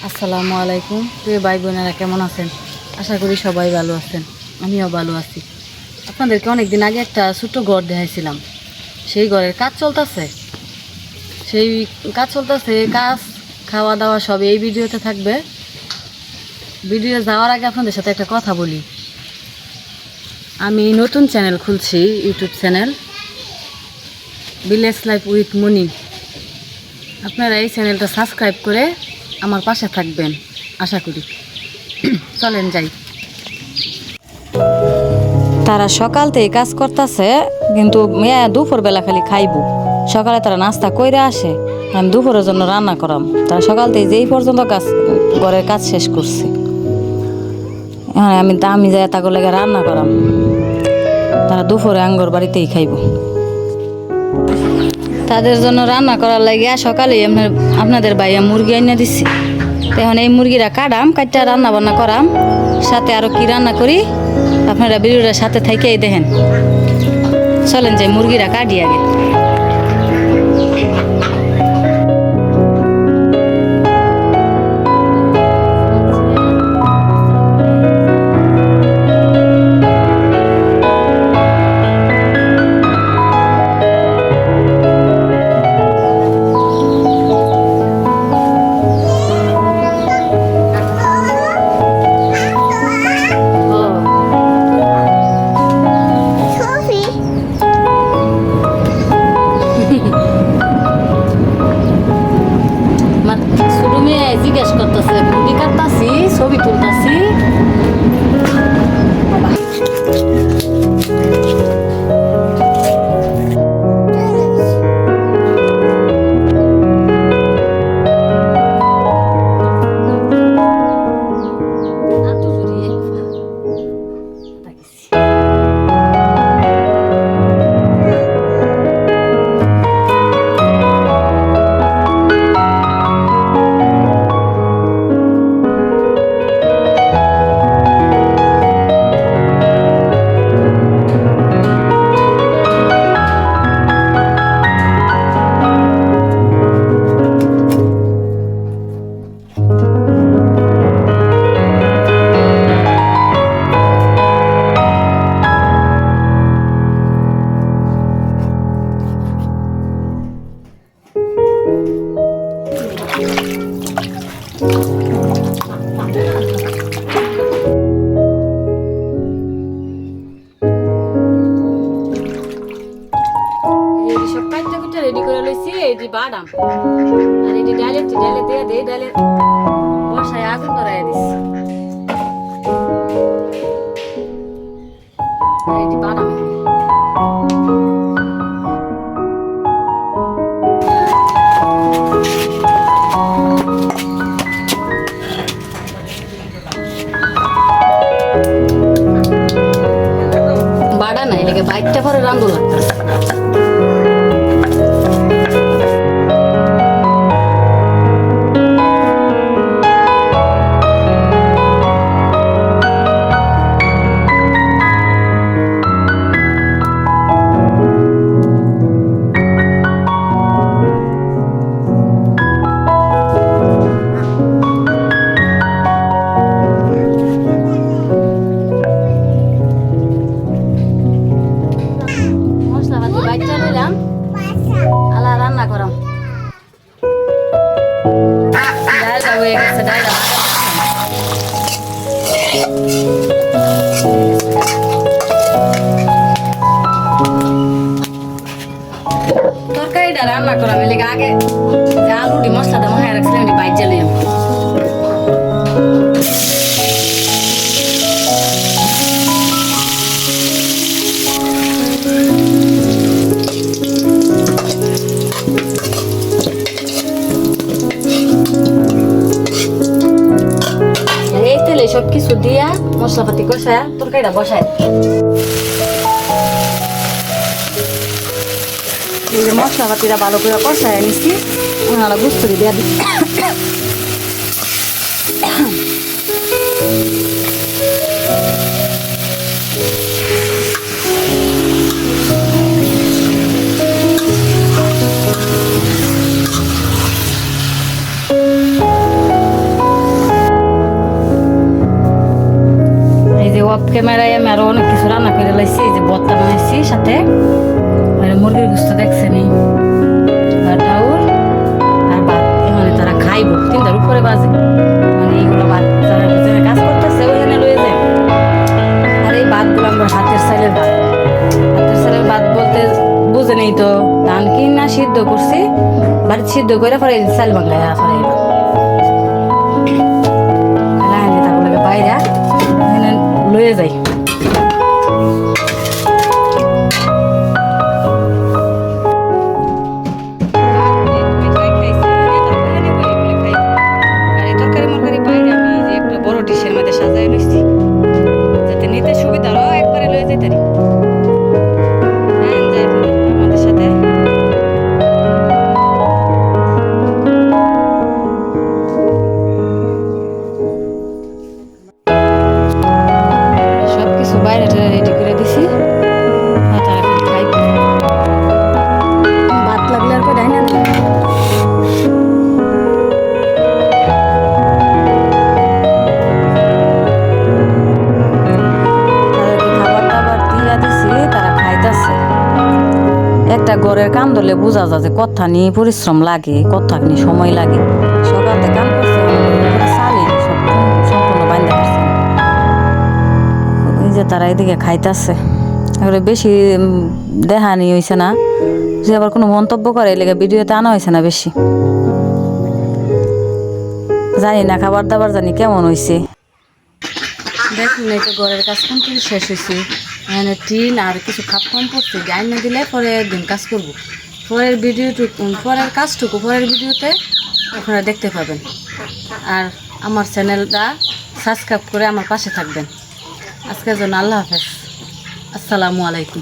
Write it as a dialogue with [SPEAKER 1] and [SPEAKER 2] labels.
[SPEAKER 1] আসসালামু আলাইকুম প্রিয় ভাই বোনেরা, কেমন আছেন? আশা করি সবাই ভালো আছেন, আমিও ভালো আছি। আপনাদেরকে অনেকদিন আগে একটা ছোট্ট ঘর দেখাইছিলাম, সেই ঘরের কাজ চলতেছে। কাজ খাওয়া দাওয়া সব এই ভিডিওতে থাকবে। ভিডিও যাওয়ার আগে আপনাদের সাথে একটা কথা বলি। আমি নতুন চ্যানেল খুলছি, YouTube channel village life with Moni. আপনারা এই চ্যানেলটা সাবস্ক্রাইব করে আমার পাশে থাকবেন আশা করি। চলেন যাই। তারা সকাল থেকে কাজ করতেছে, কিন্তু দুপুরবেলা খালি খাইব। সকালে তারা নাস্তা কইরা আসে, আমি দুপুরের জন্য রান্না করাম। তারা সকাল থেকে যেই পর্যন্ত ঘরের কাজ শেষ করছি, আমি যাই তাকে লেগে রান্না করাম। তারা দুপুরে আঙ্গর বাড়িতেই খাইব। তাদের জন্য রান্না করার লাগিয়া সকালে আপনাদের ভাইয়া মুরগি এনে দিচ্ছি। এখন এই মুরগিরা কাটটা রান্না বান্না করাম, সাথে আরও কি রান্না করি আপনারা ভিডিওটার সাথে থেকেই দেখেন। চলেন যে মুরগিরা কাটি আগে। জিজ্ঞেস করতেছে, মুরগি কাটতাছি, ছবি তুলতাছি। রেডি করে লইছি, এই যে বাদাম আর এই যে ডালে দিয়ে দে, ডালে বসায় আগুন ধরাই দিছি। আর এই যে বাদাম বাড়া নাই লেগে বাইকটা পরে রান্ধু লাগতেছে। রান্না করাম ডালটা হয়ে গেছে, ডালটা তরকারিটা রান্না করাম। এলে আগে আলুটি মশলাটা মহায় রাখছিলাম, বাইর জ্বালিয়াম। সবকিছু দিয়া মশলাপাতি কষায় তরকারিটা বসায়। এই যে মশলাপাতিটা ভালো করে কষায় নিচ্ছি, ওনারা গুস্তরি দিয়া দিচ্ছি। অফ ক্যামেরায় আমি আরো অনেক কিছু রান্না করে লাইছি, এই যে ভর্তা বানাইছি, সাথে মুরগির গোস্ত দেখছেনি, ডাউল আর ভাত। এখানে তারা খাইব 3টার উপরে বাজে, মানে এইগুলো ভাত যারা যারা কাজ করতেছে ওইখানে লয়ে যায়। আর এই ভাতগুলো আমরা হাতের চালের ভাত, হাতের চালের ভাত বলতে বুঝে নেই তো, ধান কিনা সিদ্ধ করছি, বাড়িতে সিদ্ধ করে পরে চাল বাংলায় পরে তাগুলোকে বাইরে এখানে লয়ে যাই। বাইরে রেডি করে দিছি, ভাত লাগলে আর ডাই না খাবার দাবার দিয়া দিছি, তারা খাইতেছে। একটা ঘরের কাম ধরলে বোঝা যায় যে কতখানি পরিশ্রম লাগে, কতখানি সময় লাগে। সকালে কাম করছে চালি সব সম্পূর্ণ বান্ধা করছে, যে তারা এদিকে খাইতেছে। এবারে বেশি দেখানি হয়েছে না, যে আবার কোনো মন্তব্য করে লেগে ভিডিওতে আনা হয়েছে না বেশি। জানি না খাবার দাবার জানি কেমন হয়েছে। দেখুন এই তো ঘরের কাজ কমপ্লিট শেষ হয়েছে, এখানে টিন আর কিছু খাপ কম পড়ছে, গাইন না দিলে পরে একদিন কাজ করবো। পরের কাজটুকু পরের ভিডিওতে আপনারা দেখতে পাবেন। আর আমার চ্যানেলটা সাবস্ক্রাইব করে আমার পাশে থাকবেন। আজকের জন্য আল্লাহ হাফেজ, আসসালামু আলাইকুম।